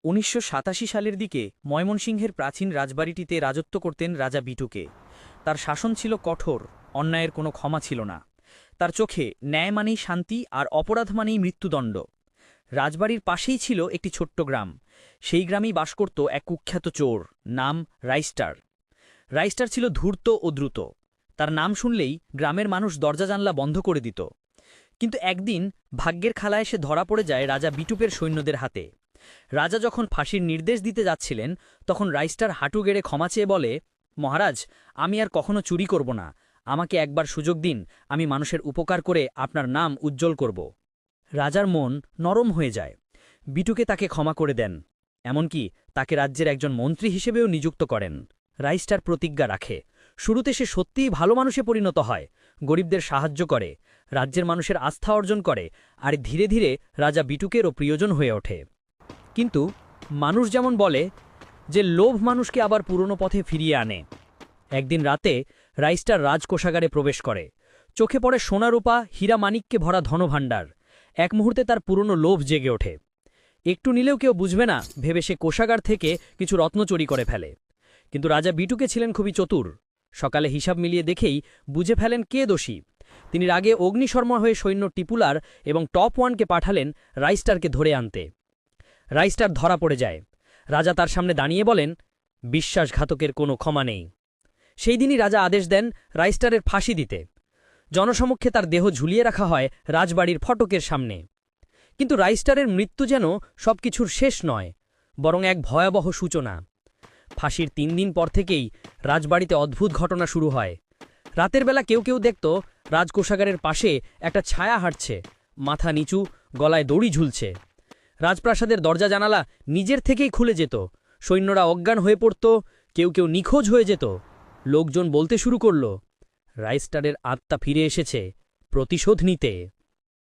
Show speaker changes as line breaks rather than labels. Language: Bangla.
১৯৮৭ সালের দিকে ময়মনসিংহের প্রাচীন রাজবাড়িটিতে রাজত্ব করতেন রাজা বিটুকে। তার শাসন ছিল কঠোর, অন্যায়ের কোনো ক্ষমা ছিল না। তার চোখে ন্যায় মানেই শান্তি আর অপরাধ মানেই মৃত্যুদণ্ড। রাজবাড়ির পাশেই ছিল একটি ছোট্ট গ্রাম। সেই গ্রামেই বাস করত এক কুখ্যাত চোর, নাম রাইস্টার। রাইস্টার ছিল ধূর্ত ও দ্রুত। তার নাম শুনলেই গ্রামের মানুষ দরজা জানলা বন্ধ করে দিত। কিন্তু একদিন ভাগ্যের খেলায় সে ধরা পড়ে যায় রাজা বিটুকের সৈন্যদের হাতে। রাজা যখন ফাঁসির নির্দেশ দিতে যাচ্ছিলেন, তখন রাইস্টার হাঁটু গেড়ে ক্ষমা চেয়ে বলে, মহারাজ, আমি আর কখনো চুরি করব না। আমাকে একবার সুযোগ দিন, আমি মানুষের উপকার করে আপনার নাম উজ্জ্বল করব। রাজার মন নরম হয়ে যায়। বিটুকে তাকে ক্ষমা করে দেন, এমনকি তাকে রাজ্যের একজন মন্ত্রী হিসেবেও নিযুক্ত করেন। রাইস্টার প্রতিজ্ঞা রাখে। শুরুতে সে সত্যিই ভালো মানুষে পরিণত হয়, গরিবদের সাহায্য করে, রাজ্যের মানুষের আস্থা অর্জন করে, আর ধীরে ধীরে রাজা বিটুকেরও প্রিয়জন হয়ে ওঠে। কিন্তু মানুষ যেমন বলে যে লোভ মানুষকে আবার পুরনো পথে ফিরিয়ে আনে। একদিন রাতে রাইস্টার রাজকোষাগারে প্রবেশ করে। চোখে পড়ে সোনারূপা, হীরা মানিককে ভরা ধনভাণ্ডার। এক মুহূর্তে তার পুরনো লোভ জেগে ওঠে। একটু নিলেও কেউ বুঝবে না ভেবে সে কোষাগার থেকে কিছু রত্ন চুরি করে ফেলে। কিন্তু রাজা বিটুকে ছিলেন খুবই চতুর। সকালে হিসাব মিলিয়ে দেখেই বুঝে ফেলেন কে দোষী। তিনি রাগে অগ্নিশর্মা হয়ে সৈন্য টিপুলার এবং টপ ওয়ানকে পাঠালেন রাইস্টারকে ধরে আনতে। রাইস্টার ধরা পড়ে যায়। রাজা তার সামনে দাঁড়িয়ে বলেন, বিশ্বাসঘাতকের কোনো ক্ষমা নেই। সেই দিনই রাজা আদেশ দেন রাইস্টারের ফাঁসি দিতে। জনসমক্ষে তার দেহ ঝুলিয়ে রাখা হয় রাজবাড়ির ফটকের সামনে। কিন্তু রাইস্টারের মৃত্যু যেন সবকিছুর শেষ নয়, বরং এক ভয়াবহ সূচনা। ফাঁসির ৩ দিন পর থেকেই রাজবাড়িতে অদ্ভুত ঘটনা শুরু হয়। রাতের বেলা কেউ কেউ দেখত রাজকোষাগারের পাশে একটা ছায়া হাঁটছে, মাথা নিচু, গলায় দড়ি ঝুলছে। রাজপ্রাসাদের দরজা জানালা নিজের থেকেই খুলে যেত। সৈন্যরা অজ্ঞান হয়ে পড়ত, কেউ কেউ নিখোঁজ হয়ে যেত। লোকজন বলতে শুরু করল, রাইস্টারের আত্মা ফিরে এসেছে প্রতিশোধ নিতে।